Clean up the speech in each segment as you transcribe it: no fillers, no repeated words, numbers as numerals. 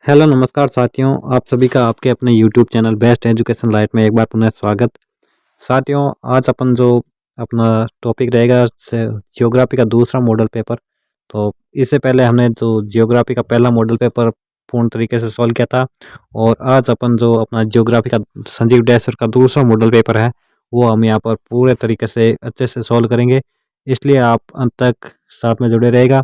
Hello नमस्कार साथियों, आप सभी का आपके अपने YouTube channel best education life में एक बार पुनः स्वागत। साथियों, आज अपन जो अपना टॉपिक रहेगा जियोग्राफी का दूसरा मॉडल पेपर। तो इससे पहले हमने जो जियोग्राफी का पहला मॉडल पेपर पूर्ण तरीके से सॉल्व किया था, और आज अपन जो अपना जियोग्राफी का संजीव डैसर का दूसरा मॉडल पेपर है वो हम यहाँ पर पूरे तरीके से अच्छे से सॉल्व करेंगे। इसलिए आप अंत तक साथ में जुड़े रहेगा।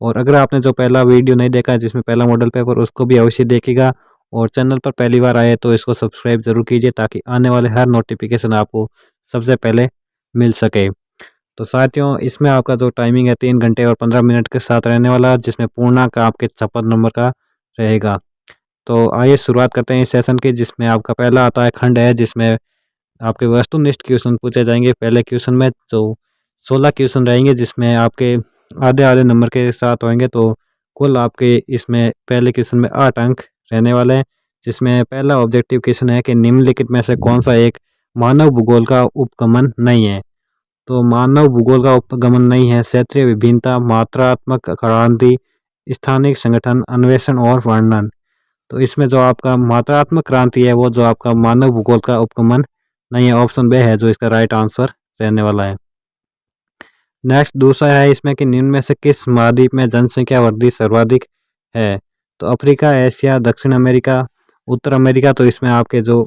और अगर आपने जो पहला वीडियो नहीं देखा है जिसमें पहला मॉडल पेपर, उसको भी अवश्य देखिएगा। और चैनल पर पहली बार आए तो इसको सब्सक्राइब जरूर कीजिए ताकि आने वाले हर नोटिफिकेशन आपको सबसे पहले मिल सके। तो साथियों, इसमें आपका जो टाइमिंग है 3 घंटे और 15 मिनट के साथ रहने वाला, जिसमें पूर्णांक आपके 56 नंबर का रहेगा। तो आइए शुरुआत करते हैं इस सेशन की, जिसमें आपका पहला आता है खंड है, जिसमें आपके वस्तुनिष्ठ क्वेश्चन पूछे जाएंगे। पहले क्वेश्चन में जो 16 क्वेश्चन रहेंगे, जिसमें आपके आधे आधे नंबर के साथ होंगे। तो कुल आपके इसमें पहले क्वेश्चन में 8 अंक रहने वाले हैं। जिसमें पहला ऑब्जेक्टिव क्वेश्चन है कि निम्नलिखित में से कौन सा एक मानव भूगोल का उपगमन नहीं है। तो मानव भूगोल का उपगमन नहीं है क्षेत्रीय विभिन्नता, मात्रात्मक क्रांति, स्थानिक संगठन, अन्वेषण और वर्णन। तो इसमें जो आपका मात्रात्मक क्रांति है वो जो आपका मानव भूगोल का उपगमन नहीं है। ऑप्शन बी है जो इसका राइट आंसर रहने वाला है। नेक्स्ट दूसरा है इसमें कि निम्न में से किस महाद्वीप में जनसंख्या वृद्धि सर्वाधिक है। तो अफ्रीका, एशिया, दक्षिण अमेरिका, उत्तर अमेरिका। तो इसमें आपके जो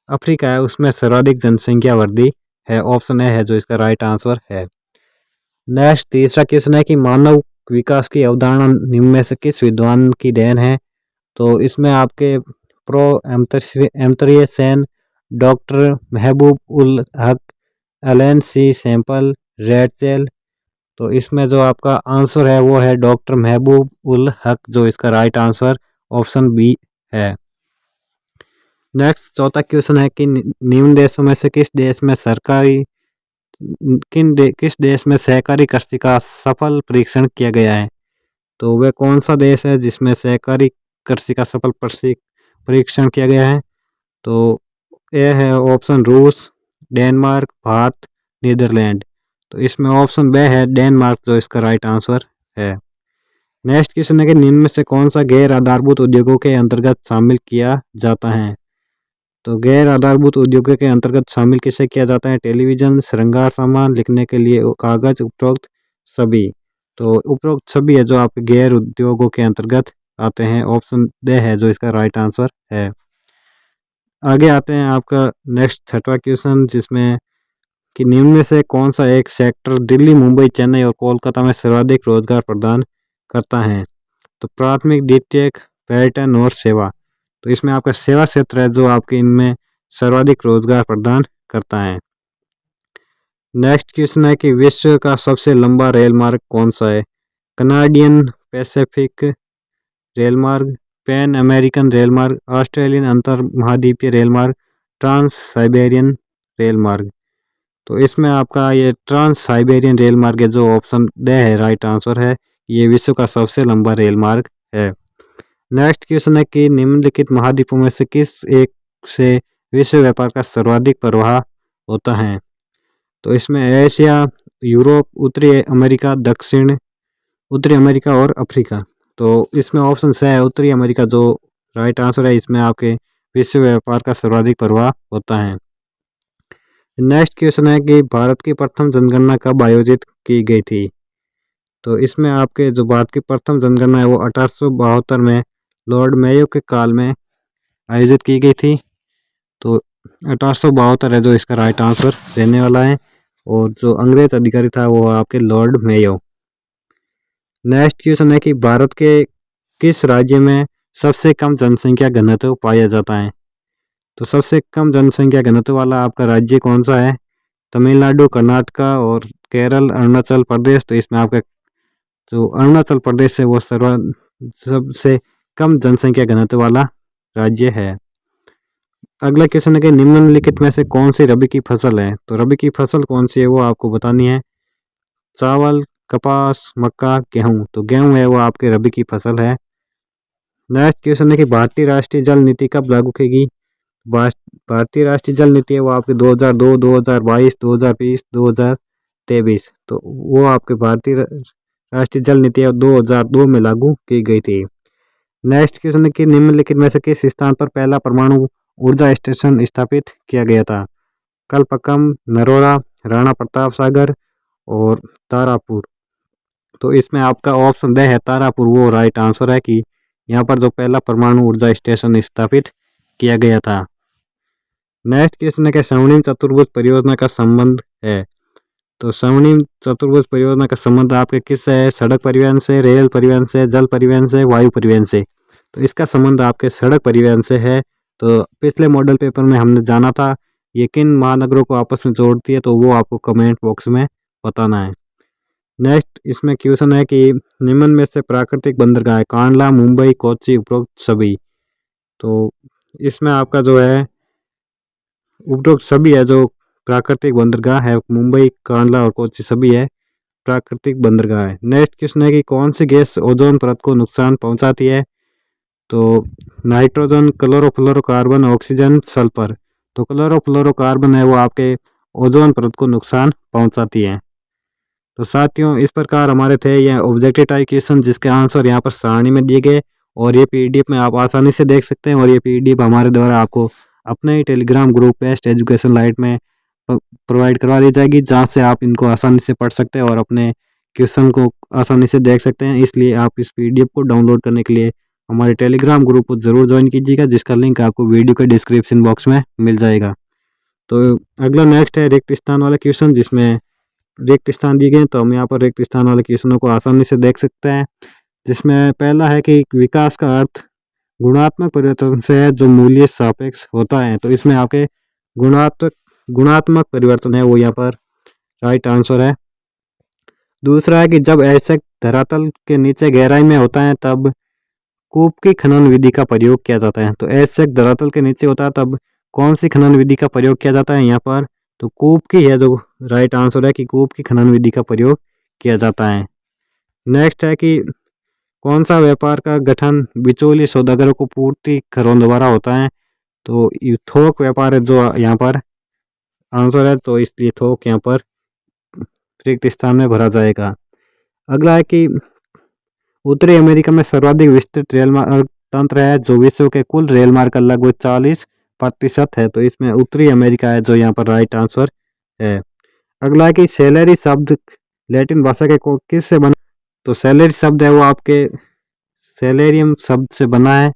अफ्रीका है उसमें सर्वाधिक जनसंख्या वृद्धि है। ऑप्शन ए है जो इसका राइट आंसर है। नेक्स्ट तीसरा क्वेश्चन है कि मानव विकास की अवधारणा निम्न में से किस विद्वान की देन है। तो इसमें आपके प्रो एम्तरिय सेन, डॉक्टर महबूब उल हक, एलन सी सैंपल, रेचेल। तो इसमें जो आपका आंसर है वो है डॉक्टर महबूब उल हक, जो इसका राइट आंसर ऑप्शन बी है। नेक्स्ट चौथा क्वेश्चन है कि निम्न देशों में से किस देश में किस देश में सहकारी कृषि का सफल परीक्षण किया गया है। तो वह कौन सा देश है जिसमें सहकारी कृषि का सफल परीक्षण किया गया है। तो यह है ऑप्शन रूस, डेनमार्क, भारत, नीदरलैंड। तो इसमें ऑप्शन बी है डेनमार्क, जो इसका राइट आंसर है। नेक्स्ट क्वेश्चन है कि निम्न में से कौन सा गैर आधारभूत उद्योगों के अंतर्गत शामिल किया जाता है। तो गैर आधारभूत उद्योगों के अंतर्गत शामिल किसे किया जाता है। टेलीविजन, श्रृंगार सामान, लिखने के लिए कागज, उपरोक्त सभी। तो उपरोक्त सभी है जो आपके गैर उद्योगों के अंतर्गत आते हैं। ऑप्शन ड है जो इसका राइट आंसर है। आगे आते हैं आपका नेक्स्ट छठवां क्वेश्चन, जिसमें कि निम्न में से कौन सा एक सेक्टर दिल्ली, मुंबई, चेन्नई और कोलकाता में सर्वाधिक रोजगार प्रदान करता है। तो प्राथमिक, द्वितीयक, पर्यटन और सेवा। तो इसमें आपका सेवा क्षेत्र है जो आपके इनमें सर्वाधिक रोजगार प्रदान करता है। नेक्स्ट क्वेश्चन है कि विश्व का सबसे लंबा रेल मार्ग कौन सा है। कनाडियन पैसिफिक रेल मार्ग, पैन अमेरिकन रेल मार्ग, ऑस्ट्रेलियन अंतर महाद्वीपीय रेल मार्ग, ट्रांस साइबेरियन रेल मार्ग। तो इसमें आपका ये ट्रांस साइबेरियन रेल मार्ग है, जो ऑप्शन ड है राइट आंसर है। ये विश्व का सबसे लंबा रेल मार्ग है। नेक्स्ट क्वेश्चन है कि निम्नलिखित महाद्वीपों में से किस एक से विश्व व्यापार का सर्वाधिक प्रवाह होता है। तो इसमें एशिया, यूरोप, उत्तरी अमेरिका, दक्षिण उत्तरी अमेरिका और अफ्रीका। तो इसमें ऑप्शन से है उत्तरी अमेरिका, जो राइट आंसर है। इसमें आपके विश्व व्यापार का सर्वाधिक प्रवाह होता है। नेक्स्ट क्वेश्चन है कि भारत की प्रथम जनगणना कब आयोजित की गई थी। तो इसमें आपके जो भारत की प्रथम जनगणना है वो 1872 में लॉर्ड मेयो के काल में आयोजित की गई थी। तो 1872 है जो इसका राइट आंसर रहने वाला है। और जो अंग्रेज अधिकारी था वो आपके लॉर्ड मेयो। नेक्स्ट क्वेश्चन है कि भारत के किस राज्य में सबसे कम जनसंख्या घनत्व पाया जाता है। तो सबसे कम जनसंख्या घनत्व वाला आपका राज्य कौन सा है। तमिलनाडु, कर्नाटका और केरल, अरुणाचल प्रदेश। तो इसमें आपका जो अरुणाचल प्रदेश है वो सबसे कम जनसंख्या घनत्व वाला राज्य है। अगला क्वेश्चन है कि निम्नलिखित में से कौन सी रबी की फसल है। तो रबी की फसल कौन सी है वो आपको बतानी है। चावल, कपास, मक्का, गेहूं। तो गेहूं है वो आपके रबी की फसल है। नेक्स्ट क्वेश्चन है कि भारतीय राष्ट्रीय जल नीति कब लागू की गई। भारतीय राष्ट्रीय जल नीति है वो आपके 2002, 2022, 2020, 2023। तो वो आपके भारतीय राष्ट्रीय जल नीति है 2002 में लागू की गई थी। नेक्स्ट क्वेश्चन है कि निम्नलिखित में से किस स्थान पर पहला परमाणु ऊर्जा स्टेशन स्थापित किया गया था? कलपक्कम, नरोरा, राणा प्रताप सागर और तारापुर। तो इसमें आपका ऑप्शन ड है तारापुर, वो राइट आंसर है कि यहाँ पर जो पहला परमाणु ऊर्जा स्टेशन स्थापित किया गया था। नेक्स्ट क्वेश्चन है कि स्वर्णिम चतुर्भुज परियोजना का संबंध है। तो स्वर्णिम चतुर्भुज परियोजना का संबंध आपके किससे है? सड़क परिवहन से, रेल परिवहन से, जल परिवहन से, वायु परिवहन से। तो इसका संबंध आपके सड़क परिवहन से है। तो पिछले मॉडल पेपर में हमने जाना था ये किन महानगरों को आपस में जोड़ती है, तो वो आपको कमेंट बॉक्स में बताना है। नेक्स्ट इसमें क्वेश्चन है कि निम्न में से प्राकृतिक बंदरगाह है कांडला, मुंबई, कोच्चि, उपरोक्त सभी। तो इसमें आपका जो है उपरोक्त सभी है जो प्राकृतिक बंदरगाह है, मुंबई, कांडला और कोच्चि सभी है प्राकृतिक बंदरगाह है। नेक्स्ट क्वेश्चन है कि कौन सी गैस ओजोन परत को नुकसान पहुंचाती है? तो नाइट्रोजन, क्लोरोफ्लोरोकार्बन, ऑक्सीजन, सल्फर। तो क्लोरोफ्लोरोकार्बन है वो आपके ओजोन परत को नुकसान पहुंचाती है। तो साथियों इस प्रकार हमारे थे ये ऑब्जेक्टिव टाइप क्वेश्चन जिसके आंसर यहाँ पर सारणी में दिए गए और ये पीडीएफ में आप आसानी से देख सकते हैं। और ये पीडीएफ हमारे द्वारा आपको अपने ही Telegram group best education light में प्रोवाइड करवा दी जाएगी, जहाँ से आप इनको आसानी से पढ़ सकते हैं और अपने क्वेश्चन को आसानी से देख सकते हैं। इसलिए आप इस पीडीएफ को डाउनलोड करने के लिए हमारे टेलीग्राम ग्रुप को जरूर ज्वाइन कीजिएगा, जिसका लिंक आपको वीडियो के डिस्क्रिप्शन बॉक्स में मिल जाएगा। तो अगला नेक्स्ट है रिक्त स्थान वाला क्वेश्चन, जिसमें रिक्त स्थान दिए गए, तो हम यहाँ पर रिक्त स्थान वाले क्वेश्चनों को आसानी से देख सकते हैं। जिसमें पहला है कि विकास का अर्थ गुणात्मक परिवर्तन से है जो मूल्य सापेक्ष होता है। तो इसमें आपके गुणात्मक परिवर्तन है वो यहाँ पर राइट आंसर है। दूसरा है कि जब ऐसे धरातल के नीचे गहराई में होता है तब कूप की खनन विधि का प्रयोग किया जाता है। तो ऐसे धरातल के नीचे होता है तब कौन सी खनन विधि का प्रयोग किया जाता है यहाँ पर? तो कूप की है जो राइट आंसर है कि कूप की खनन विधि का प्रयोग किया जाता है। नेक्स्ट है कि कौन सा व्यापार का गठन बिचौलिए सौदागरों को पूर्ति घरों द्वारा होता है? तो ये थोक व्यापार है जो यहाँ पर आंसर है, तो इसलिए थोक यहाँ पर रिक्त स्थान में भरा जाएगा। अगला है कि उत्तरी अमेरिका में सर्वाधिक विस्तृत रेल मार्ग तंत्र है जो विश्व के कुल रेल मार्ग का लगभग 40% है। तो इसमें उत्तरी अमेरिका है जो यहाँ पर राइट आंसर है। अगला है कि सैलरी शब्द लैटिन भाषा के किस से बना? तो सैलरी शब्द है वो आपके सैलेरियम शब्द से बना है।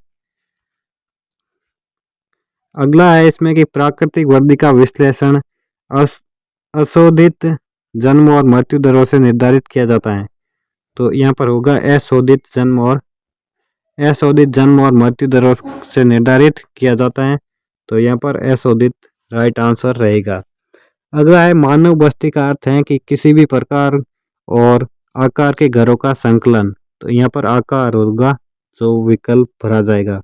अगला है इसमें कि प्राकृतिक वृद्धि का विश्लेषण अशोधित जन्म और मृत्यु दरों से निर्धारित किया जाता है। तो यहाँ पर होगा अशोधित जन्म और मृत्यु दरों से निर्धारित किया जाता है। तो यहाँ पर अशोधित राइट आंसर रहेगा। अगला है मानव बस्ती का अर्थ है कि किसी भी प्रकार और आकार के घरों का संकलन। तो यहाँ पर आकार होगा जो विकल्प भरा जाएगा।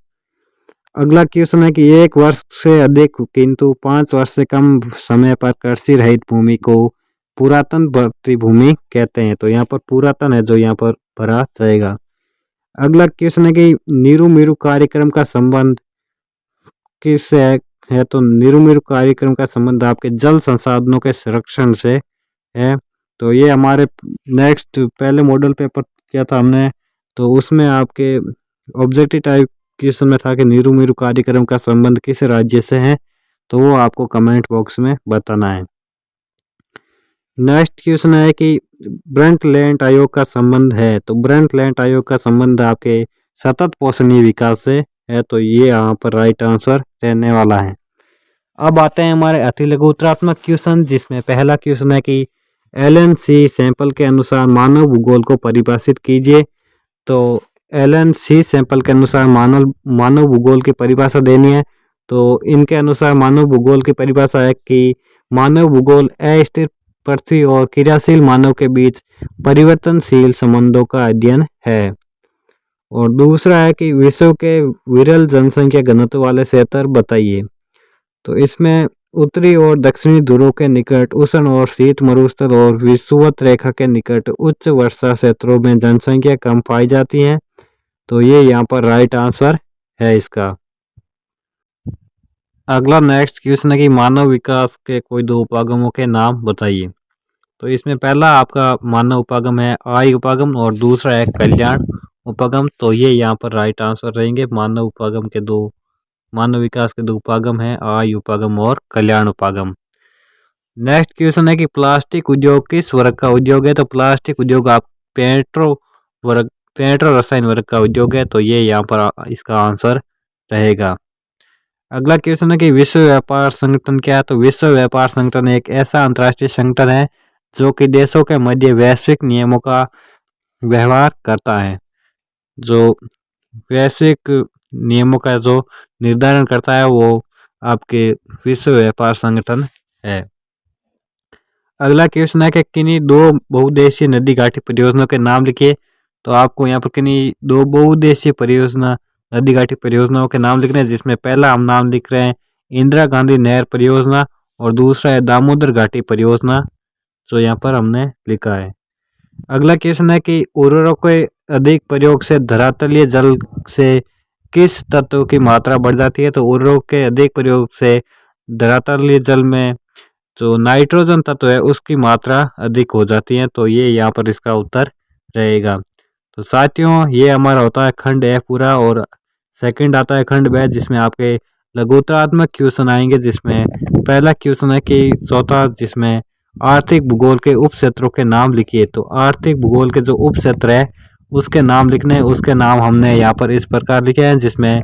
अगला क्वेश्चन है कि 1 वर्ष से अधिक किंतु 5 वर्ष से कम समय पर कृषि रहित भूमि को पुरातन बढ़ती भूमि कहते हैं। तो यहाँ पर पुरातन है जो यहाँ पर भरा जाएगा। अगला क्वेश्चन है कि नीरू मीरू कार्यक्रम का संबंध किससे है? तो नीरू मीरू कार्यक्रम का संबंध आपके जल संसाधनों के संरक्षण से है। तो ये हमारे नेक्स्ट पहले मॉडल पेपर किया था हमने, तो उसमें आपके ऑब्जेक्टिव टाइप क्वेश्चन में था कि नीरू मीरू कार्यक्रम का संबंध किस राज्य से है, तो वो आपको कमेंट बॉक्स में बताना है। नेक्स्ट क्वेश्चन है कि ब्रंटलैंड आयोग का संबंध है। तो ब्रंटलैंड आयोग का संबंध आपके सतत पोषणीय विकास से है। तो ये यहाँ पर राइट आंसर रहने वाला है। अब आते हैं हमारे अति लघु उत्तरात्मक क्वेश्चन, जिसमें पहला क्वेश्चन है कि LNC सैंपल के अनुसार मानव भूगोल को परिभाषित कीजिए। तो LNC सैंपल के अनुसार मानव भूगोल की परिभाषा देनी है। तो इनके अनुसार मानव भूगोल की परिभाषा है कि मानव भूगोल अस्थिर पृथ्वी और क्रियाशील मानव के बीच परिवर्तनशील संबंधों का अध्ययन है। और दूसरा है कि विश्व के विरल जनसंख्या घनत्व वाले क्षेत्र बताइए। तो इसमें उत्तरी और दक्षिणी ध्रुवों के निकट उष्ण और शीत मरुस्थल और विषुवत रेखा के निकट उच्च वर्षा क्षेत्रों में जनसंख्या कम पाई जाती है। तो ये यहाँ पर राइट आंसर है इसका। अगला नेक्स्ट क्वेश्चन है कि मानव विकास के कोई 2 उपागमों के नाम बताइए। तो इसमें पहला आपका मानव उपागम है आई उपागम और दूसरा है कल्याण उपागम। तो ये यहाँ पर राइट आंसर रहेंगे। मानव विकास के 2 उपागम है, आय उपागम और कल्याण उपागम। नेक्स्ट क्वेश्चन है कि प्लास्टिक उद्योग किस वर्ग का उद्योग है? तो प्लास्टिक उद्योग आप पेट्रो रसायन वर्ग का उद्योग है। तो ये यहाँ पर इसका आंसर रहेगा। अगला क्वेश्चन है कि विश्व व्यापार संगठन क्या है? तो विश्व व्यापार संगठन एक ऐसा अंतर्राष्ट्रीय संगठन है जो कि देशों के मध्य वैश्विक नियमों का व्यवहार करता है। जो वैश्विक नियमों का जो निर्धारण करता है वो आपके विश्व व्यापार संगठन है। अगला क्वेश्चन है कि किन्हीं 2 बहुउद्देशीय नदी घाटी परियोजनाओं के नाम लिखिए। तो आपको यहाँ पर किन्हीं 2 बहुउद्देशीय नदी घाटी परियोजनाओं के नाम लिखने हैं, जिसमें पहला हम नाम लिख रहे हैं इंदिरा गांधी नहर परियोजना और दूसरा है दामोदर घाटी परियोजना, जो यहाँ पर हमने लिखा है। अगला क्वेश्चन है कि उर्वरकों के अधिक प्रयोग से धरातलीय जल से किस तत्व की मात्रा बढ़ जाती है? तो उर्वरकों के अधिक प्रयोग से धरातलीय जल में जो नाइट्रोजन तत्व है उसकी मात्रा अधिक हो जाती है। तो ये यहाँ पर इसका उत्तर रहेगा। तो साथियों, ये हमारा होता है खंड ए पूरा, और सेकंड आता है खंड ब, जिसमें आपके लघुत्तरात्मक क्वेश्चन आएंगे। जिसमें पहला क्वेश्चन है कि चौथा, जिसमें आर्थिक भूगोल के उप क्षेत्रों के नाम लिखिए। तो आर्थिक भूगोल के जो उप क्षेत्र है उसके नाम लिखने, उसके नाम हमने यहाँ पर इस प्रकार लिखे हैं। जिसमें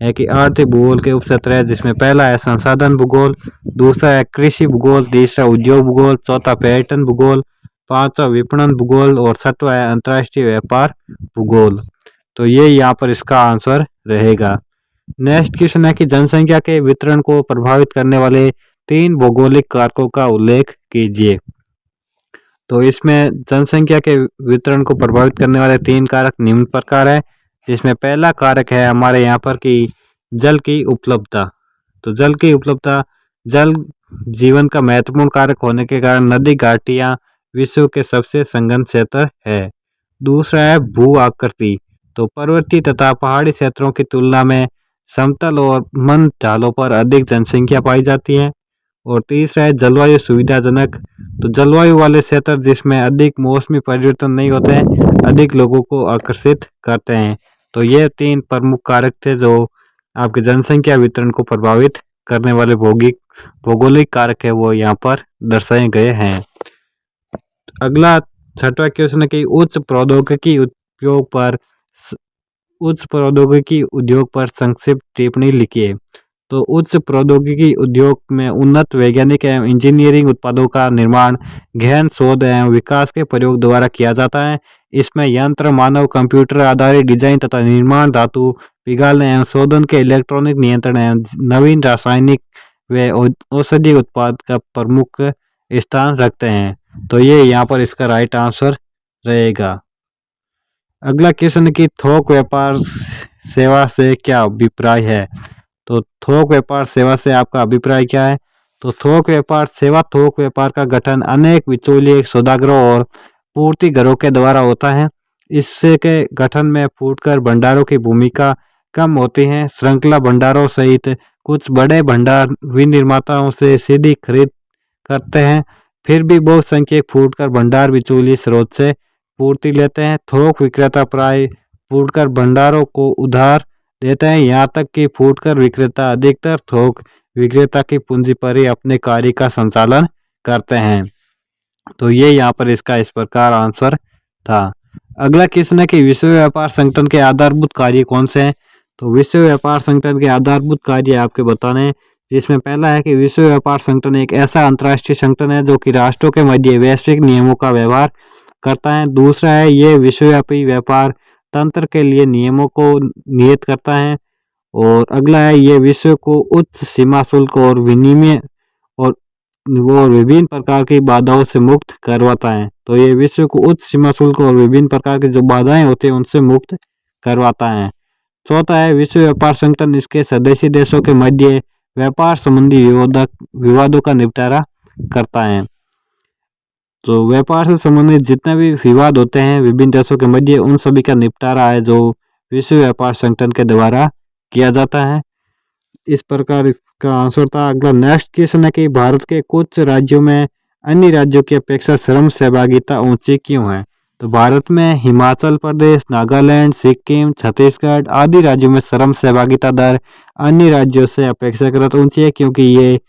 है कि आर्थिक भूगोल के उप क्षेत्र है, जिसमें पहला है संसाधन भूगोल, दूसरा है कृषि भूगोल, तीसरा उद्योग भूगोल, चौथा पर्यटन भूगोल, पांचवा विपणन भूगोल और छठवा है अंतर्राष्ट्रीय व्यापार भूगोल। तो ये यहाँ पर इसका आंसर रहेगा। नेक्स्ट क्वेश्चन है कि जनसंख्या के वितरण को प्रभावित करने वाले 3 भौगोलिक कारकों का उल्लेख कीजिए। तो इसमें जनसंख्या के वितरण को प्रभावित करने वाले 3 कारक निम्न प्रकार है। जिसमें पहला कारक है हमारे यहाँ पर कि जल की उपलब्धता। तो जल की उपलब्धता, जल जीवन का महत्वपूर्ण कारक होने के कारण नदी घाटियां विश्व के सबसे संघन क्षेत्र है। दूसरा है भू आकृति। तो पर्वतीय तथा पहाड़ी क्षेत्रों की तुलना में समतल और मंद ढालों पर अधिक जनसंख्या पाई जाती है। और तीसरा है जलवायु सुविधाजनक। तो जलवायु वाले क्षेत्र जिसमें अधिक मौसमी परिवर्तन नहीं होते हैं, अधिक लोगों को आकर्षित करते हैं। तो ये 3 प्रमुख कारक थे जो आपके जनसंख्या वितरण को प्रभावित करने वाले भौगोलिक कारक है, वो यहाँ पर दर्शाए गए हैं। अगला छठवां क्वेश्चन है कि उच्च प्रौद्योगिकी उद्योग पर संक्षिप्त टिप्पणी लिखिए। तो उच्च प्रौद्योगिकी उद्योग में उन्नत वैज्ञानिक एवं इंजीनियरिंग उत्पादों का निर्माण गहन शोध एवं विकास के प्रयोग द्वारा किया जाता है। इसमें यंत्र, मानव, कंप्यूटर आधारित डिजाइन तथा निर्माण, धातु पिघालने एवं शोधन के इलेक्ट्रॉनिक नियंत्रण एवं नवीन रासायनिक व औषधीय उत्पाद का प्रमुख स्थान रखते हैं। तो ये यहाँ पर इसका राइट आंसर रहेगा। अगला क्वेश्चन है कि थोक व्यापार सेवा से क्या अभिप्राय है? तो थोक व्यापार सेवा से आपका अभिप्राय क्या है? तो थोक व्यापार का गठन अनेक बिचौलिए, सौदागरों और पूर्ति घरों के द्वारा होता है। इससे के गठन में फुटकर भंडारों की भूमिका कम होती है। श्रृंखला भंडारों सहित कुछ बड़े भंडार विनिर्माताओं से सीधी खरीद करते हैं। फिर भी बहुसंख्यक फुटकर भंडार बिचौलिए स्रोत से पूर्ति लेते हैं। थोक विक्रेता प्राय फुटकर भंडारों को उधार देते हैं। यहाँ तक कि फुटकर विक्रेता अधिकतर थोक विक्रेता की पूंजी पर ही अपने कार्य का संचालन करते हैं। तो ये यहाँ पर इसका इस प्रकार आंसर था। अगला क्वेश्चन है कि विश्व व्यापार संगठन के आधारभूत कार्य कौन से हैं? तो विश्व व्यापार संगठन के आधारभूत कार्य आपके बताने हैं। जिसमें पहला है कि विश्व व्यापार संगठन एक ऐसा अंतर्राष्ट्रीय संगठन है जो कि राष्ट्रों के मध्य वैश्विक नियमों का व्यवहार करता है। दूसरा है ये विश्वव्यापी व्यापार तंत्र के लिए नियमों को नियत करता है। और अगला है ये विश्व को उच्च सीमा शुल्क और विनिमय और वो विभिन्न प्रकार की बाधाओं से मुक्त करवाता है। तो ये विश्व को उच्च सीमा शुल्क और विभिन्न प्रकार की जो बाधाएं होती हैं उनसे मुक्त करवाता है। चौथा है विश्व व्यापार संगठन इसके सदस्य देशों के मध्य व्यापार संबंधी विवादों का निपटारा करता है। तो व्यापार से संबंधित जितने भी विवाद होते हैं विभिन्न देशों के मध्य, उन सभी का निपटारा है जो विश्व व्यापार संगठन के द्वारा किया जाता है। इस प्रकार इसका आंसर था। अगला नेक्स्ट क्वेश्चन है कि भारत के कुछ राज्यों में अन्य राज्यों की अपेक्षा श्रम सहभागिता ऊंची क्यों है? तो भारत में हिमाचल प्रदेश, नागालैंड, सिक्किम, छत्तीसगढ़ आदि राज्यों में श्रम सहभागिता दर अन्य राज्यों से अपेक्षाकृत ऊंची है, क्योंकि ये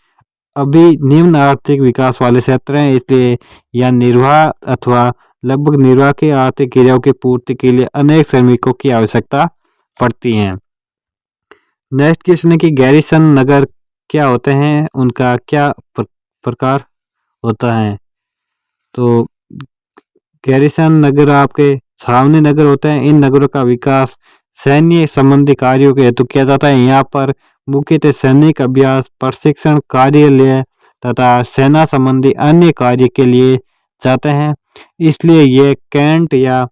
अभी निम्न आर्थिक विकास वाले क्षेत्र हैं, इसलिए यह निर्वाह अथवा लगभग निर्वाह की आर्थिक क्रियाओं की पूर्ति के लिए अनेक श्रमिकों की आवश्यकता पड़ती है। नेक्स्ट क्वेश्चन है कि गैरीसन नगर क्या होते हैं, उनका क्या प्रकार होता है। तो गैरीसन नगर आपके छावनी नगर होते हैं। इन नगरों का विकास सैन्य संबंधी कार्यों के हेतु किया जाता है। यहाँ पर मुख्यतः सैनिक अभ्यास, प्रशिक्षण, कार्यालय तथा सेना संबंधी अन्य कार्य के लिए जाते हैं, इसलिए ये कैंट या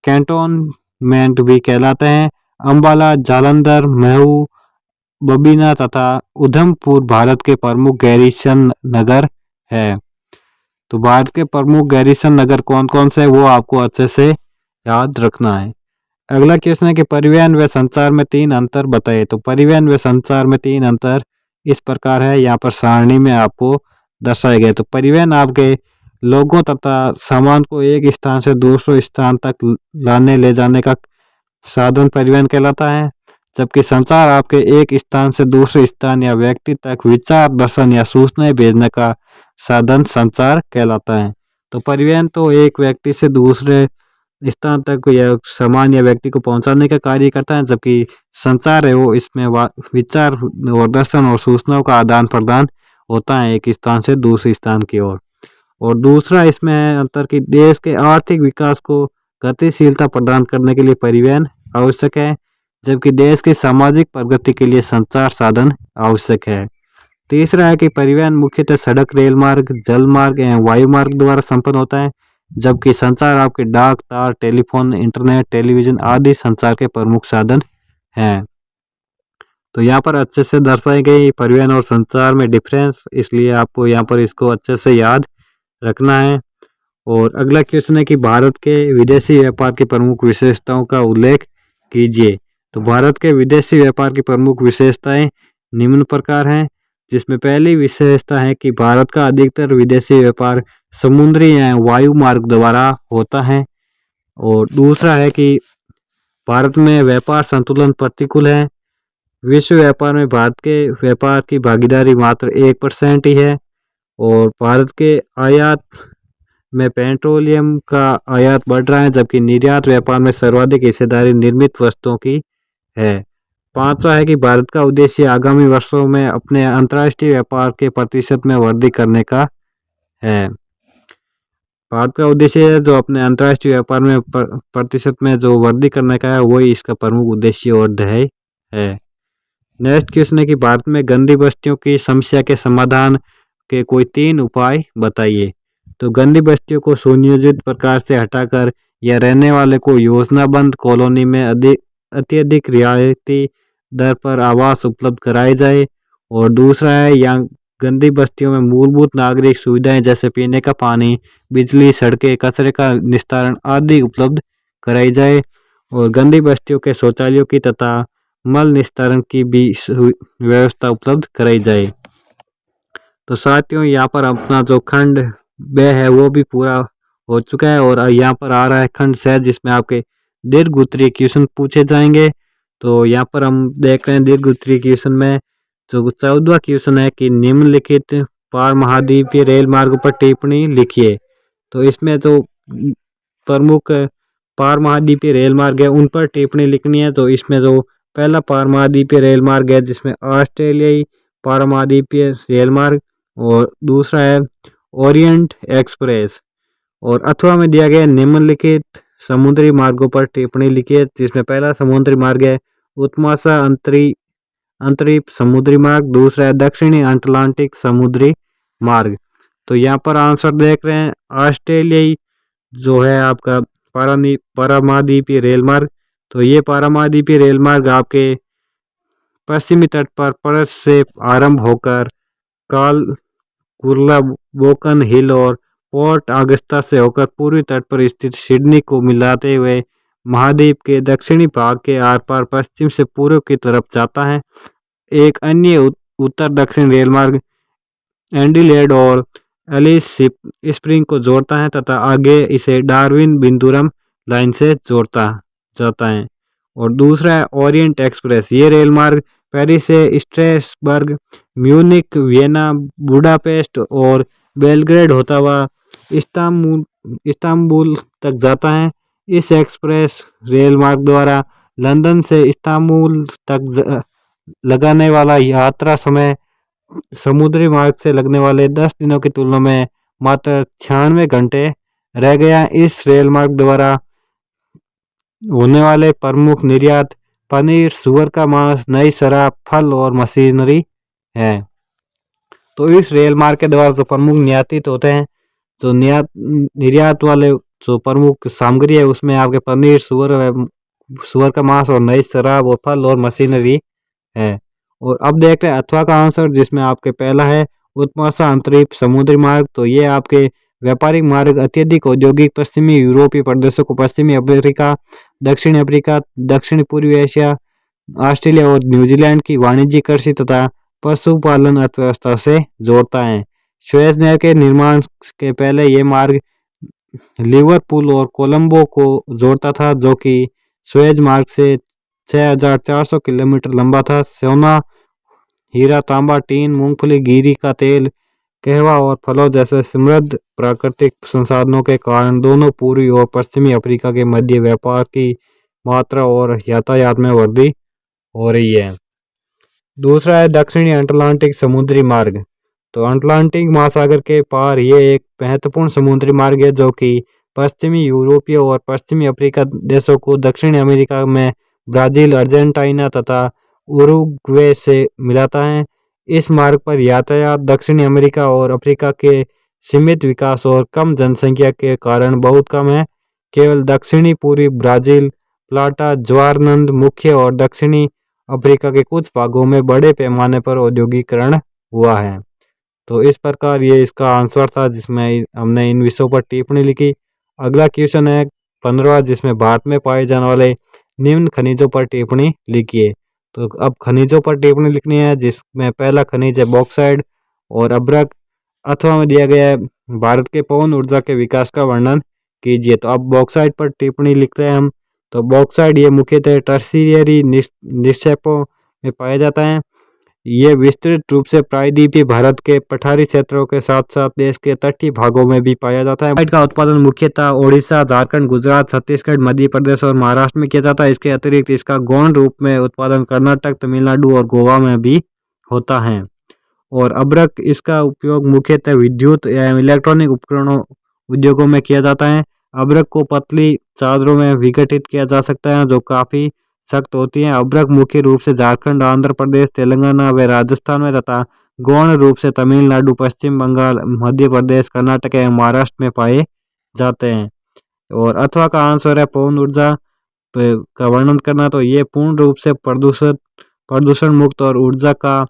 कैंटोनमेंट भी कहलाते हैं। अंबाला, जालंधर, महू, बबीना तथा उधमपुर भारत के प्रमुख गैरीसन नगर है। तो भारत के प्रमुख गैरीसन नगर कौन कौन से, वो आपको अच्छे से याद रखना है। अगला क्वेश्चन है कि परिवहन व संचार में 3 अंतर बताइए। तो परिवहन व संचार में 3 अंतर इस प्रकार है, यहाँ पर सारणी में आपको दर्शाए गए। तो परिवहन आपके लोगों तथा सामान को एक स्थान से दूसरे स्थान तक लाने ले जाने का साधन परिवहन कहलाता है, जबकि संचार आपके एक स्थान से दूसरे स्थान या व्यक्ति तक विचार, दर्शन या सूचनाएं भेजने का साधन संचार कहलाता है। तो परिवहन तो एक व्यक्ति से दूसरे स्थान तक या सामान या व्यक्ति को पहुंचाने का कार्य करता है, जबकि संचार है वो इसमें विचार और दर्शन और सूचनाओं का आदान प्रदान होता है एक स्थान से दूसरे स्थान की ओर। और दूसरा इसमें है अंतर कि देश के आर्थिक विकास को गतिशीलता प्रदान करने के लिए परिवहन आवश्यक है, जबकि देश की सामाजिक प्रगति के लिए संचार साधन आवश्यक है। तीसरा है कि परिवहन मुख्यतः सड़क, रेल मार्ग, जल मार्ग एवं वायु मार्ग द्वारा संपन्न होता है, जबकि संचार आपके डाक, तार, टेलीफोन, इंटरनेट, टेलीविजन आदि संचार के प्रमुख साधन हैं। तो यहाँ पर अच्छे से दर्शाई गई परिवहन और संचार में डिफरेंस, इसलिए आपको यहाँ पर इसको अच्छे से याद रखना है। और अगला क्वेश्चन है कि भारत के विदेशी व्यापार की प्रमुख विशेषताओं का उल्लेख कीजिए। तो भारत के विदेशी व्यापार की प्रमुख विशेषताएं निम्न प्रकार हैं, जिसमें पहली विशेषता है कि भारत का अधिकतर विदेशी व्यापार समुद्री या वायु मार्ग द्वारा होता है। और दूसरा है कि भारत में व्यापार संतुलन प्रतिकूल है। विश्व व्यापार में भारत के व्यापार की भागीदारी मात्र 1% ही है। और भारत के आयात में पेट्रोलियम का आयात बढ़ रहा है, जबकि निर्यात व्यापार में सर्वाधिक हिस्सेदारी निर्मित वस्तुओं की है। पांचवा है कि भारत का उद्देश्य आगामी वर्षों में अपने अंतर्राष्ट्रीय व्यापार के प्रतिशत में वृद्धि करने का है। भारत का उद्देश्य है जो अपने अंतर्राष्ट्रीय व्यापार में प्रतिशत में जो वृद्धि करने का है, वही इसका प्रमुख उद्देश्य और ध्येय है। नेक्स्ट क्वेश्चन है कि भारत में गंदी बस्तियों की समस्या के समाधान के कोई 3 उपाय बताइए। तो गंदी बस्तियों को सुनियोजित प्रकार से हटाकर या रहने वाले को योजनाबद्ध कॉलोनी में अत्यधिक रियायती दर पर आवास उपलब्ध कराए जाए। और दूसरा है यहाँ गंदी बस्तियों में मूलभूत नागरिक सुविधाएं जैसे पीने का पानी, बिजली, सड़कें, कचरे का निस्तारण आदि उपलब्ध कराई जाए। और गंदी बस्तियों के शौचालयों की तथा मल निस्तारण की भी व्यवस्था उपलब्ध कराई जाए। तो साथियों यहाँ पर अपना जो खंड ब है वो भी पूरा हो चुका है, और यहाँ पर आ रहा है खंड स, जिसमें आपके दीर्घ उत्तरीय क्वेश्चन पूछे जाएंगे। तो यहाँ पर हम देख रहे हैं दीर्घ उत्तरीय क्वेश्चन में जो 14वां क्वेश्चन है कि निम्नलिखित पार महाद्वीपीय रेल मार्ग पर टिप्पणी लिखिए। तो इसमें जो प्रमुख पार महाद्वीपीय रेल मार्ग है उन पर टिप्पणी लिखनी है। तो इसमें जो पहला पार महाद्वीपीय रेल मार्ग है जिसमें ऑस्ट्रेलियाई पार महाद्वीपीय रेल मार्ग, और दूसरा है ओरिएंट एक्सप्रेस। और अथवा में दिया गया निम्नलिखित समुद्री मार्गों पर टिप्पणी लिखिए, जिसमें पहला समुद्री मार्ग है उत्तमाशा अंतरिक्ष समुद्री मार्ग, दूसरा है दक्षिणी अटलांटिक समुद्री मार्ग। तो यहाँ पर आंसर देख रहे हैं ऑस्ट्रेलियाई जो है आपका पारामाद्वीपीय रेल मार्ग। तो ये पारामाद्वीपीय रेल मार्ग आपके पश्चिमी तट पर पर्थ से आरंभ होकर कुर्ला, बोकन हिल और पोर्ट ऑगस्टा से होकर पूर्वी तट पर स्थित सिडनी को मिलाते हुए महाद्वीप के दक्षिणी भाग के आर पार पश्चिम से पूर्व की तरफ जाता है। एक अन्य उत्तर दक्षिण रेल मार्ग एडिलेड और एलिस स्प्रिंग को जोड़ता है तथा आगे इसे डार्विन बिंदुरम लाइन से जोड़ता जाता है। और दूसरा है ओरिएंट एक्सप्रेस। ये रेल मार्ग पेरिस से स्ट्रेसबर्ग, म्यूनिक, वियना, बुडापेस्ट और बेलग्रेड होता हुआ इस्तांबुल इस्तांबुल तक जाता है। इस एक्सप्रेस रेल मार्ग द्वारा लंदन से इस्तांबुल तक लगाने वाला यात्रा समय समुद्री मार्ग से लगने वाले 10 दिनों की तुलना में मात्र 96 घंटे रह गया। इस रेल मार्ग द्वारा होने वाले प्रमुख निर्यात पनीर, सुअर का मांस, नई शराब, फल और मशीनरी है। तो इस रेल मार्ग के द्वारा जो प्रमुख निर्यातित होते हैं, जो निर्यात वाले जो प्रमुख सामग्री है उसमें आपके पनीर, सुअर का मांस और नई शराब और फल और मशीनरी है। और अब देख रहे हैं अथवा का आंसर, जिसमें आपके पहला है उत्तमाशा अंतरिक्ष समुद्री मार्ग। तो ये आपके व्यापारिक मार्ग अत्यधिक औद्योगिक पश्चिमी यूरोपीय प्रदेशों को पश्चिमी अफ्रीका, दक्षिण पूर्वी एशिया, ऑस्ट्रेलिया और न्यूजीलैंड की वाणिज्यिक कृषि तथा पशुपालन अर्थव्यवस्था से जोड़ता है। सुएज नहर के निर्माण के पहले ये मार्ग लिवरपूल और कोलंबो को जोड़ता था, जो कि सुएज मार्ग से 6400 किलोमीटर लंबा था। सोना, हीरा, तांबा, टीन, मूंगफली, गिरी का तेल, कहवा और फलों जैसे समृद्ध प्राकृतिक संसाधनों के कारण दोनों पूर्वी और पश्चिमी अफ्रीका के मध्य व्यापार की मात्रा और यातायात में वृद्धि हो रही है। दूसरा है दक्षिणी अटलांटिक समुद्री मार्ग। तो अटलांटिक महासागर के पार ये एक महत्वपूर्ण समुद्री मार्ग है, जो कि पश्चिमी यूरोपीय और पश्चिमी अफ्रीका देशों को दक्षिणी अमेरिका में ब्राजील, अर्जेंटीना तथा उरुग्वे से मिलाता है। इस मार्ग पर यातायात दक्षिणी अमेरिका और अफ्रीका के सीमित विकास और कम जनसंख्या के कारण बहुत कम है। केवल दक्षिणी पूर्वी ब्राजील, प्लाटा, ज्वारनंद मुख्य और दक्षिणी अफ्रीका के कुछ भागों में बड़े पैमाने पर औद्योगिकरण हुआ है। तो इस प्रकार ये इसका आंसर था, जिसमें हमने इन विषयों पर टिप्पणी लिखी। अगला क्वेश्चन है 15वां, जिसमें भारत में पाए जाने वाले निम्न खनिजों पर टिप्पणी लिखिए। तो अब खनिजों पर टिप्पणी लिखनी है, जिसमें पहला खनिज है बॉक्साइड और अभ्रक। अथवा में दिया गया है भारत के पवन ऊर्जा के विकास का वर्णन कीजिए। तो अब बॉक्साइड पर टिप्पणी लिखते हैं हम। तो बॉक्साइड ये मुख्यतः टर्शियरी निक्षेपों में पाया जाता है। ये विस्तृत रूप से प्रायद्वीपीय भारत के पठारी क्षेत्रों के साथ साथ देश के तटीय भागों में भी पाया जाता है। बॉक्साइट का उत्पादन मुख्यतः ओडिशा, झारखंड, गुजरात, छत्तीसगढ़, मध्य प्रदेश और महाराष्ट्र में किया जाता है। इसके अतिरिक्त इसका गौण रूप में उत्पादन कर्नाटक, तमिलनाडु और गोवा में भी होता है। और अभ्रक, इसका उपयोग मुख्यतः विद्युत एवं इलेक्ट्रॉनिक उपकरणों उद्योगों में किया जाता है। अभ्रक को पतली चादरों में विघटित किया जा सकता है, जो काफी सख्त होती हैं। अभ्रक मुख्य रूप से झारखंड, आंध्र प्रदेश, तेलंगाना व राजस्थान में तथा गौण रूप से तमिलनाडु, पश्चिम बंगाल, मध्य प्रदेश, कर्नाटक एवं महाराष्ट्र में पाए जाते हैं। और अथवा का आंसर है पवन ऊर्जा का वर्णन करना। तो ये पूर्ण रूप से प्रदूषण मुक्त और ऊर्जा का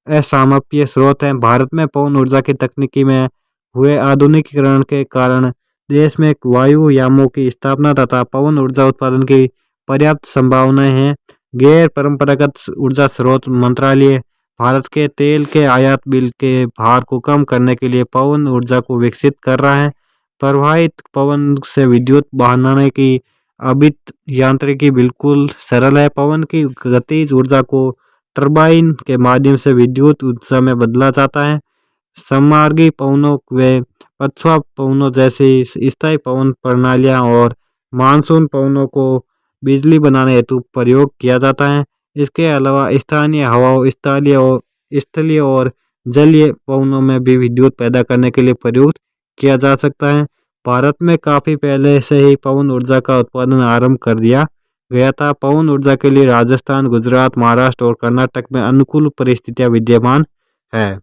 असामप्य स्रोत है। भारत में पवन ऊर्जा की तकनीकी में हुए आधुनिकीकरण के कारण देश में वायुयानों की स्थापना तथा पवन ऊर्जा उत्पादन की पर्याप्त संभावनाएं हैं। गैर परंपरागत ऊर्जा स्रोत मंत्रालय भारत के तेल के आयात बिल के भार को कम करने के लिए पवन ऊर्जा को विकसित कर रहा है। प्रवाहित पवन से विद्युत बनाने की अभित यांत्रिकी बिल्कुल सरल है। पवन की गतिज ऊर्जा को टरबाइन के माध्यम से विद्युत ऊर्जा में बदला जाता है। सममार्गी पवनों व पछुआ पवनों जैसी स्थायी पवन प्रणालियां और मानसून पवनों को बिजली बनाने हेतु प्रयोग किया जाता है। इसके अलावा स्थानीय हवाओं, स्थलीय और जलीय पवनों में भी विद्युत पैदा करने के लिए प्रयुक्त किया जा सकता है। भारत में काफी पहले से ही पवन ऊर्जा का उत्पादन आरंभ कर दिया गया था। पवन ऊर्जा के लिए राजस्थान, गुजरात, महाराष्ट्र और कर्नाटक में अनुकूल परिस्थितियां विद्यमान है।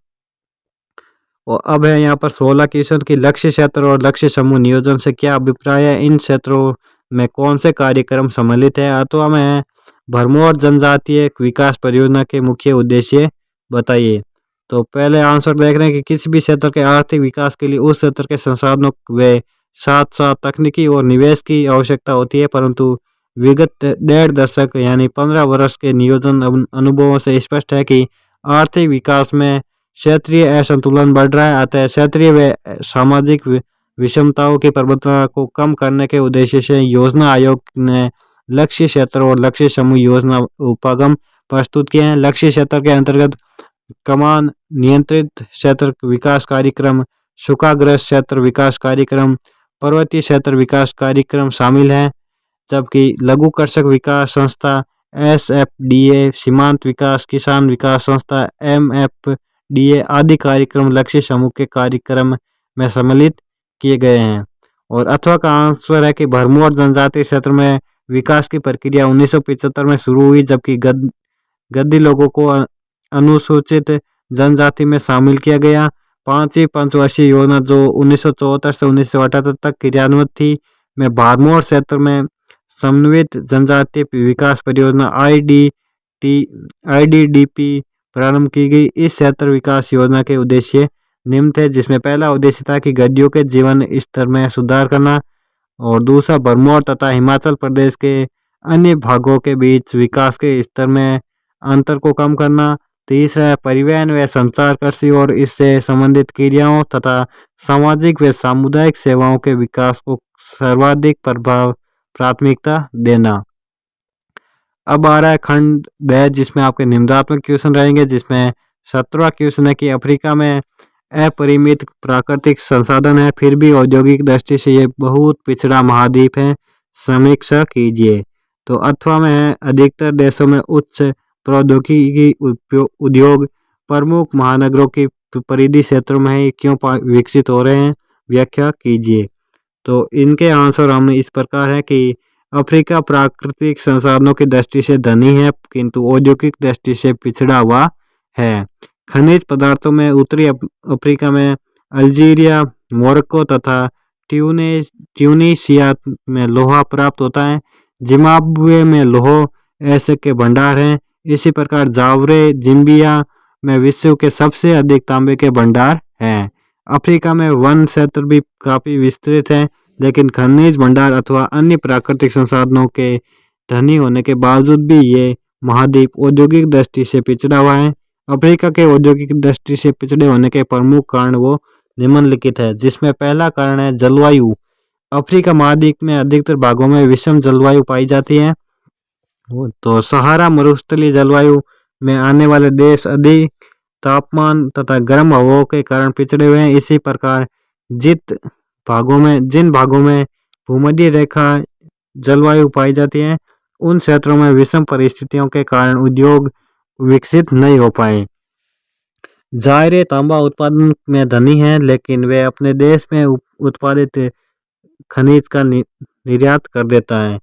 और अब है यहाँ पर 16 क्वेश्चन की लक्ष्य क्षेत्र और लक्ष्य समूह नियोजन से क्या अभिप्राय है, इन क्षेत्रों में कौन से कार्यक्रम सम्मिलित है। अथवा में भरमौर जनजातीय विकास परियोजना के मुख्य उद्देश्य बताइए। तो पहले आंसर देख रहे हैं कि किसी भी क्षेत्र के आर्थिक विकास के लिए उस क्षेत्र के संसाधनों व साथ साथ तकनीकी और निवेश की आवश्यकता होती है, परंतु विगत 1.5 दशक यानी 15 वर्ष के नियोजन अनुभवों से स्पष्ट है कि आर्थिक विकास में क्षेत्रीय असंतुलन बढ़ रहा है। अतः क्षेत्रीय व सामाजिक विषमताओं की प्रबलता को कम करने के उद्देश्य से योजना आयोग ने लक्ष्य क्षेत्र और लक्ष्य समूह योजना उपागम प्रस्तुत किए हैं। लक्ष्य क्षेत्र के अंतर्गत कमान नियंत्रित क्षेत्र विकास कार्यक्रम, सूखाग्रस्त क्षेत्र विकास कार्यक्रम, पर्वतीय क्षेत्र विकास कार्यक्रम शामिल हैं, जबकि लघु कृषक विकास संस्था SFDA, सीमांत विकास किसान विकास संस्था MFDA आदि कार्यक्रम लक्ष्य समूह के कार्यक्रम में सम्मिलित किए गए हैं। और अथवा का आंसर है कि भरमौर जनजातीय क्षेत्र में विकास की प्रक्रिया 1975 में शुरू हुई, जबकि गद्दी लोगों को अनुसूचित जनजाति में शामिल किया गया। 5वीं पंचवर्षीय योजना जो 1974 से 1978 तक क्रियान्वित थी, में भरमौर क्षेत्र में समन्वित जनजातीय विकास परियोजना IDDP प्रारंभ की गई। इस क्षेत्र विकास योजना के उद्देश्य निम्न थे, जिसमें पहला उद्देश्य था कि गद्दियों के जीवन स्तर में सुधार करना, और दूसरा भरमौर तथा हिमाचल प्रदेश के अन्य भागों के बीच विकास के स्तर में अंतर को कम करना। तीसरा है परिवहन व संचार, कृषि और इससे संबंधित क्रियाओं तथा सामाजिक व सामुदायिक सेवाओं के विकास को सर्वाधिक प्राथमिकता देना। अब आ रहा है खंड 2, जिसमें आपके निम्नात्मक क्वेश्चन रहेंगे, जिसमें 17वां क्वेश्चन है कि अफ्रीका में अपरिमित प्राकृतिक संसाधन है, फिर भी औद्योगिक दृष्टि से ये बहुत पिछड़ा महाद्वीप है, समीक्षा कीजिए। तो अथवा में है अधिकतर देशों में उच्च प्रौद्योगिकी उद्योग प्रमुख महानगरों की परिधि क्षेत्रों में है, क्यों विकसित हो रहे हैं, व्याख्या कीजिए। तो इनके आंसर हम इस प्रकार है कि अफ्रीका प्राकृतिक संसाधनों की दृष्टि से धनी है, किंतु औद्योगिक दृष्टि से पिछड़ा हुआ है। खनिज पदार्थों में उत्तरी अफ्रीका में अल्जीरिया, मोरक्को तथा ट्यूनीशिया में लोहा प्राप्त होता है। जिम्बाब्वे में लौह ऐसे के भंडार हैं। इसी प्रकार जावरे, जिम्बिया में विश्व के सबसे अधिक तांबे के भंडार हैं। अफ्रीका में वन क्षेत्र भी काफी विस्तृत है, लेकिन खनिज भंडार अथवा अन्य प्राकृतिक संसाधनों के धनी होने के बावजूद भी ये महाद्वीप औद्योगिक दृष्टि से पिछड़ा हुआ है। अफ्रीका के औद्योगिक दृष्टि से पिछड़े होने के प्रमुख कारण वो निम्नलिखित है, जिसमें पहला कारण है जलवायु। अफ्रीका महाद्वीप में अधिकतर भागों में विषम जलवायु पाई जाती है। तो सहारा मरुस्थलीय जलवायु में आने वाले देश अधिक तापमान तथा गर्म हवाओं के कारण पिछड़े हुए हैं। इसी प्रकार जिन भागों में भूमध्य रेखा जलवायु पाई जाती है, उन क्षेत्रों में विषम परिस्थितियों के कारण उद्योग विकसित नहीं हो पाए। जायरे तांबा उत्पादन में धनी है, लेकिन वे अपने देश में उत्पादित खनिज का निर्यात कर देता है।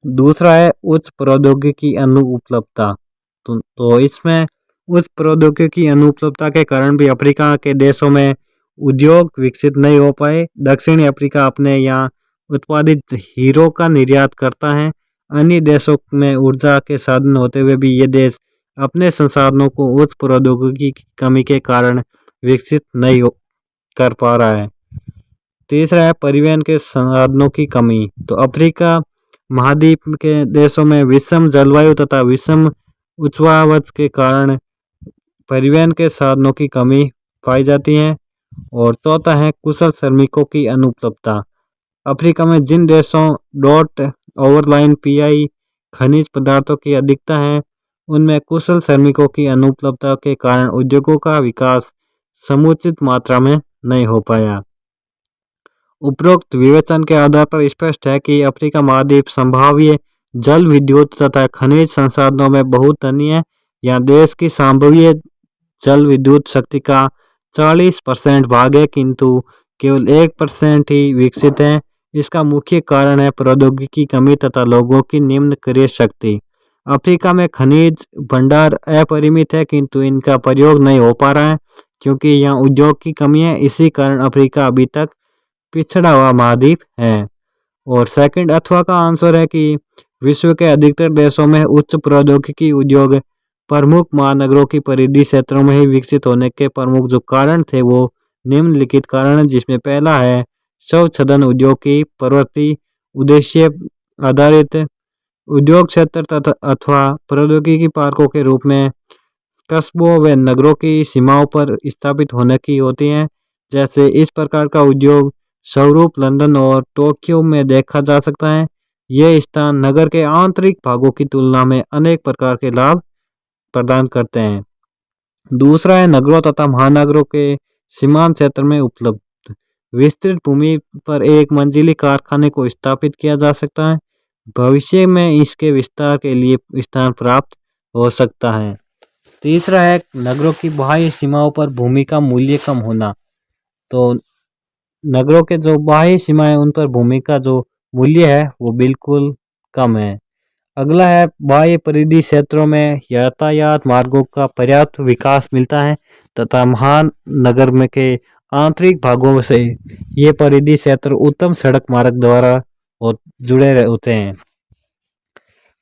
दूसरा है उच्च प्रौद्योगिकी अनुपलब्धता। तो इसमें उच्च प्रौद्योगिकी अनुपलब्धता के कारण भी अफ्रीका के देशों में उद्योग विकसित नहीं हो पाए। दक्षिणी अफ्रीका अपने यहाँ उत्पादित हीरो का निर्यात करता है। अन्य देशों में ऊर्जा के साधन होते हुए भी ये देश अपने संसाधनों को उच्च प्रौद्योगिकी की कमी के कारण विकसित नहीं कर पा रहा है। तीसरा है परिवहन के साधनों की कमी। तो अफ्रीका महाद्वीप के देशों में विषम जलवायु तथा विषम उच्चावच के कारण परिवहन के साधनों की कमी पाई जाती है। और चौथा है कुशल श्रमिकों की अनुपलब्धता। अफ्रीका में जिन देशों डॉट ओवरलाइन PI खनिज पदार्थों की अधिकता है, उनमें कुशल श्रमिकों की अनुपलब्धता के कारण उद्योगों का विकास समुचित मात्रा में नहीं हो पाया। उपरोक्त विवेचन के आधार पर स्पष्ट है कि अफ्रीका महाद्वीप संभाव्य जल विद्युत तथा खनिज संसाधनों में बहुत धनी है। यहाँ देश की संभाव्य जल विद्युत शक्ति का 40% भाग है, किंतु केवल 1% ही विकसित है। इसका मुख्य कारण है प्रौद्योगिकी की कमी तथा लोगों की निम्न क्रय शक्ति। अफ्रीका में खनिज भंडार अपरिमित है, किंतु इनका प्रयोग नहीं हो पा रहा है, क्योंकि यहाँ उद्योग की कमी है। इसी कारण अफ्रीका अभी तक पिछड़ा हुआ महाद्वीप है। और सेकंड अथवा का आंसर है कि विश्व के अधिकतर देशों में उच्च प्रौद्योगिकी उद्योग प्रमुख महानगरों की परिधि क्षेत्रों में ही विकसित होने के प्रमुख जो कारण थे वो निम्नलिखित कारण है, जिसमें पहला है शवछदन उद्योग की प्रवृत्ति। उद्देश्य आधारित उद्योग क्षेत्र तथा अथवा प्रौद्योगिकी पार्कों के रूप में कस्बों व नगरों की सीमाओं पर स्थापित होने की होती हैं। जैसे इस प्रकार का उद्योग स्वरूप लंदन और टोक्यो में देखा जा सकता है। ये स्थान नगर के आंतरिक भागों की तुलना में अनेक प्रकार के लाभ प्रदान करते हैं। दूसरा है नगरों तथा महानगरों के सीमांत क्षेत्र में उपलब्ध विस्तृत भूमि पर एक मंजिली कारखाने को स्थापित किया जा सकता है। भविष्य में इसके विस्तार के लिए स्थान प्राप्त हो सकता है। तीसरा है नगरों की बाह्य सीमाओं पर भूमि का मूल्य कम होना। तो नगरों के जो बाह्य सीमाएं उन पर भूमि का जो मूल्य है वो बिल्कुल कम है। अगला है बाह्य परिधि क्षेत्रों में यातायात मार्गों का पर्याप्त विकास मिलता है तथा महानगर में के आंतरिक भागों से ये परिधि क्षेत्र उत्तम सड़क मार्ग द्वारा जुड़े होते हैं।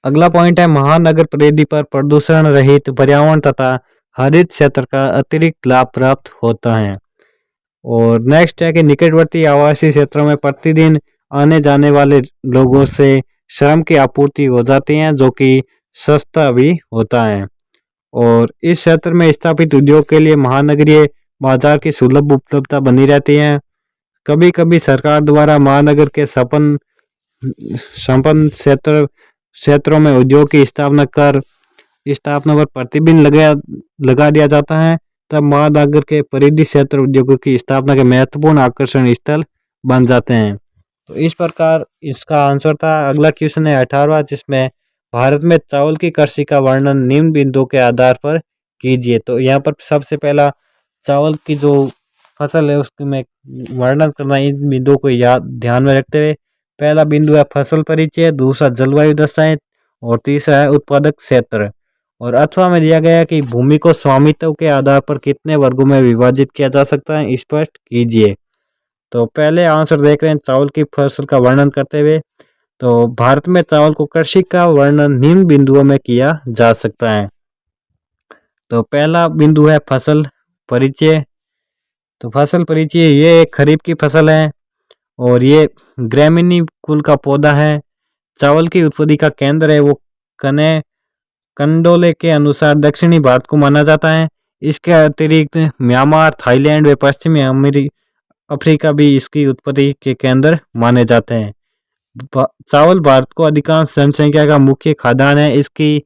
अगला पॉइंट है महानगर परिधि पर प्रदूषण रहित पर्यावरण तथा हरित क्षेत्र का अतिरिक्त लाभ प्राप्त होता है। और नेक्स्ट है कि निकटवर्ती आवासीय क्षेत्रों में प्रतिदिन आने जाने वाले लोगों से श्रम की आपूर्ति हो जाती है जो कि सस्ता भी होता है। और इस क्षेत्र में स्थापित उद्योग के लिए महानगरीय बाजार की सुलभ उपलब्धता बनी रहती है। कभी कभी सरकार द्वारा महानगर के संपन्न क्षेत्रों में उद्योग की स्थापना पर प्रतिबंध लगा दिया जाता है। तब महानगर के परिधि क्षेत्र उद्योगों की स्थापना के महत्वपूर्ण आकर्षण स्थल बन जाते हैं। तो इस प्रकार इसका आंसर था। अगला क्वेश्चन है 18वां, जिसमें भारत में चावल की कृषि का वर्णन निम्न बिंदुओं के आधार पर कीजिए। तो यहाँ पर सबसे पहला चावल की जो फसल है उसके में वर्णन करना, इन बिंदुओं को ध्यान में रखते हुए। पहला बिंदु है फसल परिचय, दूसरा जलवायु दशाएं और तीसरा है उत्पादक क्षेत्र। और अथवा में दिया गया है कि भूमि को स्वामित्व के आधार पर कितने वर्गों में विभाजित किया जा सकता है, स्पष्ट कीजिए। तो पहले आंसर देख रहे हैं चावल की फसल का वर्णन करते हुए। तो भारत में चावल को कृषि का वर्णन निम्न बिंदुओं में किया जा सकता है। तो पहला बिंदु है फसल परिचय। तो फसल परिचय ये एक खरीफ की फसल है और ये ग्रामीणी कुल का पौधा है। चावल की उत्पत्ति का केंद्र है वो कंडोले के अनुसार दक्षिणी भारत को माना जाता है। इसके अतिरिक्त म्यांमार, थाईलैंड व पश्चिमी अफ्रीका भी इसकी उत्पत्ति के केंद्र माने जाते हैं। चावल भारत को अधिकांश जनसंख्या का मुख्य खाद्यान्न है। इसकी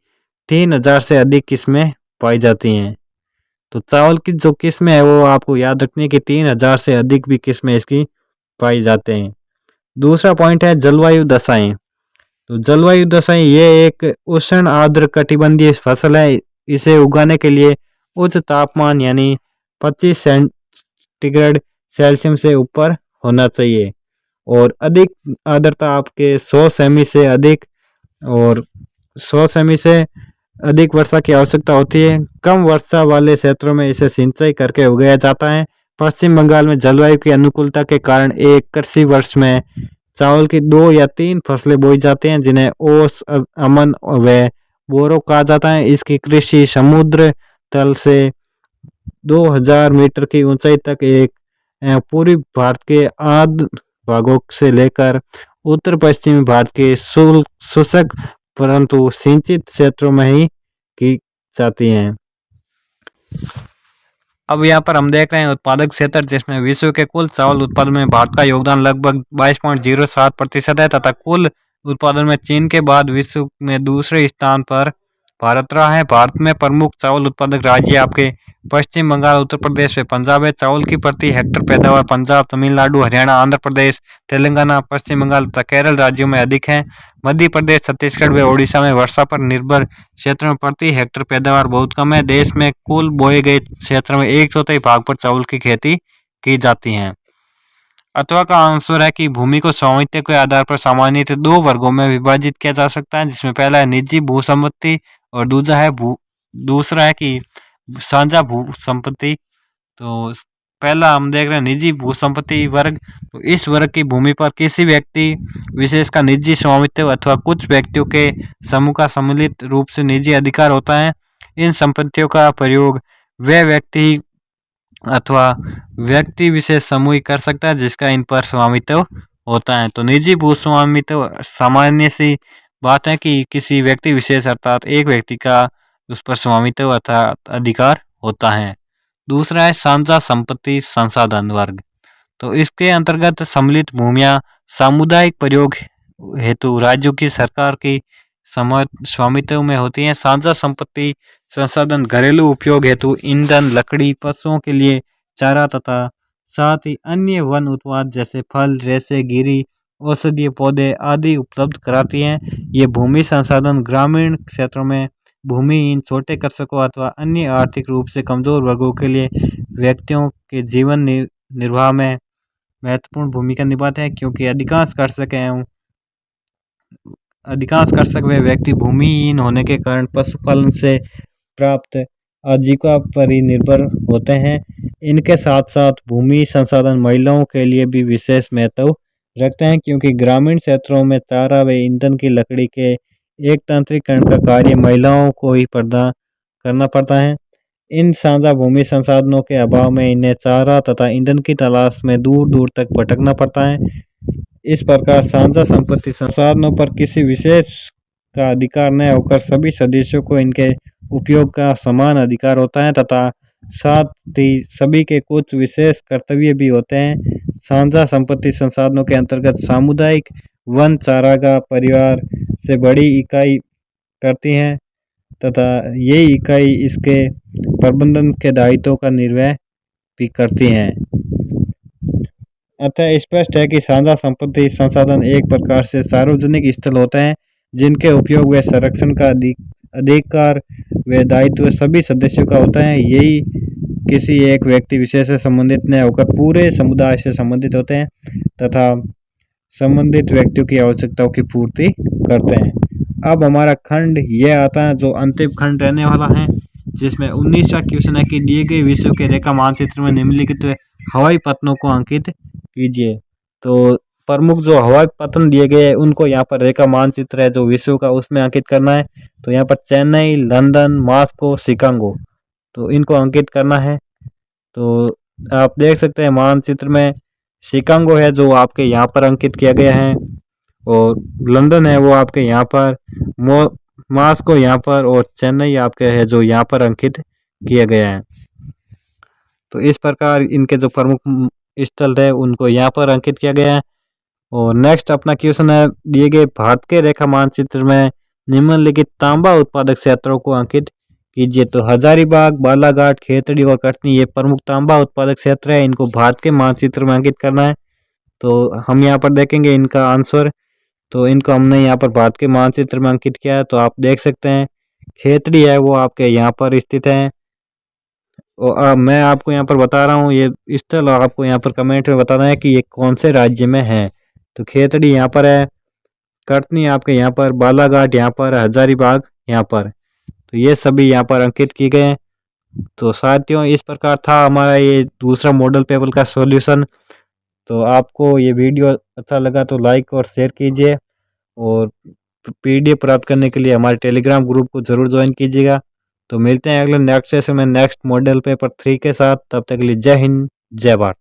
3000 से अधिक किस्में पाई जाती हैं। तो चावल की जो किस्में है वो आपको याद रखनी है कि 3000 से अधिक भी किस्में इसकी पाई जाते हैं। दूसरा पॉइंट है जलवायु दशाएं। तो जलवायु दशाएं ये एक उष्ण आर्द्र कटिबंधीय फसल है। इसे उगाने के लिए उच्च तापमान यानी 25 सेंटीग्रेड सेल्सियस से ऊपर होना चाहिए और अधिक आर्द्रता आपके 100 सेमी से अधिक और 100 सेमी से अधिक वर्षा की आवश्यकता होती है। कम वर्षा वाले क्षेत्रों में इसे सिंचाई करके उगाया जाता है। पश्चिम बंगाल में जलवायु की अनुकूलता के कारण एक कृषि वर्ष में चावल की 2 या 3 फसलें बोई जाती हैं जिन्हें ओस, अमन व बोरो कहा जाता है। इसकी कृषि समुद्र तल से 2000 मीटर की ऊंचाई तक एक पूर्वी भारत के आर्द्र भागों से लेकर उत्तर पश्चिमी भारत के शुष्क परंतु सिंचित क्षेत्रों में ही की जाती हैं। अब यहाँ पर हम देख रहे हैं उत्पादक क्षेत्र, जिसमें विश्व के कुल चावल उत्पादन में भारत का योगदान लगभग 22.07% है तथा कुल उत्पादन में चीन के बाद विश्व में दूसरे स्थान पर भारत रहा है। भारत में प्रमुख चावल उत्पादक राज्य आपके पश्चिम बंगाल, उत्तर प्रदेश व पंजाब है। चावल की प्रति हेक्टेयर पैदावार पंजाब, तमिलनाडु, हरियाणा, आंध्र प्रदेश, तेलंगाना, पश्चिम बंगाल तथा केरल राज्यों में अधिक है। मध्य प्रदेश, छत्तीसगढ़ व ओडिशा में वर्षा पर निर्भर क्षेत्र में प्रति हेक्टेयर पैदावार बहुत कम है। देश में कुल बोए गए क्षेत्र में 1/4 भाग पर चावल की खेती की जाती है। अथवा का आंसर है कि भूमि को स्वामित्व के आधार पर सामान्यतः 2 वर्गों में विभाजित किया जा सकता है, जिसमें पहला है निजी भू संपत्ति और दूसरा है कि साझा भू संपत्ति। तो पहला हम देख रहे हैं निजी भू संपत्ति वर्ग। तो इस वर्ग की भूमि पर किसी व्यक्ति विशेष का निजी स्वामित्व अथवा कुछ व्यक्तियों के समूह का सम्मिलित रूप से निजी अधिकार होता है। इन संपत्तियों का प्रयोग वह व्यक्ति अथवा व्यक्ति विशेष समूह कर सकता है जिसका इन पर स्वामित्व होता है। तो निजी भू स्वामित्व सामान्य सी बात है कि किसी व्यक्ति विशेष अर्थात एक व्यक्ति का उस पर स्वामित्व अर्थात अधिकार होता है। दूसरा है साझा संपत्ति संसाधन वर्ग। तो इसके अंतर्गत सम्मिलित भूमियां सामुदायिक प्रयोग हेतु राज्यों की सरकार की स्वामित्व में होती हैं। साझा संपत्ति संसाधन घरेलू उपयोग हेतु ईंधन, लकड़ी, पशुओं के लिए चारा तथा साथ ही अन्य वन उत्पाद जैसे फल, रेशे, गिरी, औषधीय पौधे आदि उपलब्ध कराती हैं। ये भूमि संसाधन ग्रामीण क्षेत्रों में भूमिहीन, छोटे कृषकों अथवा अन्य आर्थिक रूप से कमजोर वर्गों के लिए व्यक्तियों के जीवन निर्वाह में महत्वपूर्ण भूमिका निभाते हैं, क्योंकि अधिकांश कृषक वे व्यक्ति भूमिहीन होने के कारण पशुपालन से प्राप्त आजीविका पर ही निर्भर होते हैं। इनके साथ साथ भूमि संसाधन महिलाओं के लिए भी विशेष महत्व रखते हैं, क्योंकि ग्रामीण क्षेत्रों में चारा व ईंधन की लकड़ी के एक तांत्रिकरण का कार्य महिलाओं को ही प्रदान करना पड़ता है। इन साझा भूमि संसाधनों के अभाव में इन्हें चारा तथा ईंधन की तलाश में दूर दूर तक भटकना पड़ता है। इस प्रकार साझा संपत्ति संसाधनों पर किसी विशेष का अधिकार न होकर सभी सदस्यों को इनके उपयोग का समान अधिकार होता है तथा साथ ही सभी के कुछ विशेष कर्तव्य भी होते हैं। साझा संपत्ति संसाधनों के अंतर्गत सामुदायिक वन चारागाह परिवार से बड़ी इकाई करती हैं तथा ये इकाई इसके प्रबंधन के दायित्वों का निर्वहन भी करती हैं। अतः स्पष्ट है कि साझा संपत्ति संसाधन एक प्रकार से सार्वजनिक स्थल होते हैं जिनके उपयोग व संरक्षण का अधिकार व दायित्व सभी सदस्यों का होता है। यही किसी एक व्यक्ति विशेष से संबंधित न होकर पूरे समुदाय से संबंधित होते हैं तथा संबंधित व्यक्तियों की आवश्यकताओं की पूर्ति करते हैं। अब हमारा खंड यह आता है जो अंतिम खंड रहने वाला है, जिसमें 19वां क्वेश्चन है कि दिए गए विश्व के रेखा मानचित्र में निम्नलिखित हवाई पत्तनों को अंकित कीजिए। तो प्रमुख जो हवाई पत्तन दिए गए हैं उनको यहाँ पर रेखा मानचित्र है जो विश्व का उसमें अंकित करना है। तो यहाँ पर चेन्नई, लंदन, मॉस्को, शिकागो, तो इनको अंकित करना है। तो आप देख सकते हैं मानचित्र में शिकागो है जो आपके यहाँ पर अंकित किया गया है, और लंदन है वो आपके यहाँ पर, मॉस्को यहाँ पर, और चेन्नई आपके है जो यहाँ पर अंकित किया गया है। तो इस प्रकार इनके जो प्रमुख स्थल है उनको यहाँ पर अंकित किया गया है। और नेक्स्ट अपना क्वेश्चन है, दिए गए भारत के रेखा मानचित्र में निम्नलिखित तांबा उत्पादक क्षेत्रों को अंकित कीजिए। तो हजारीबाग, बालाघाट, खेतड़ी और कटनी ये प्रमुख तांबा उत्पादक क्षेत्र है, इनको भारत के मानचित्र में अंकित करना है। तो हम यहाँ पर देखेंगे इनका आंसर, तो इनको हमने यहाँ पर भारत के मानचित्र में अंकित किया है। तो आप देख सकते हैं खेतड़ी है वो आपके यहाँ पर स्थित है। और मैं आपको यहाँ पर बता रहा हूँ ये स्थल, आपको यहाँ पर कमेंट में बताना है कि ये कौन से राज्य में है। तो खेतड़ी यहाँ पर है, कटनी आपके यहाँ पर, बालाघाट यहाँ पर, हजारीबाग यहाँ पर, तो ये सभी यहाँ पर अंकित किए गए हैं। तो साथियों इस प्रकार था हमारा ये दूसरा मॉडल पेपर का सॉल्यूशन। तो आपको ये वीडियो अच्छा लगा तो लाइक और शेयर कीजिए, और PDF प्राप्त करने के लिए हमारे टेलीग्राम ग्रुप को जरूर ज्वाइन कीजिएगा। तो मिलते हैं अगले नेक्स्ट सेशन में नेक्स्ट मॉडल पेपर 3 के साथ। तब तक के लिए जय हिंद, जय भारत।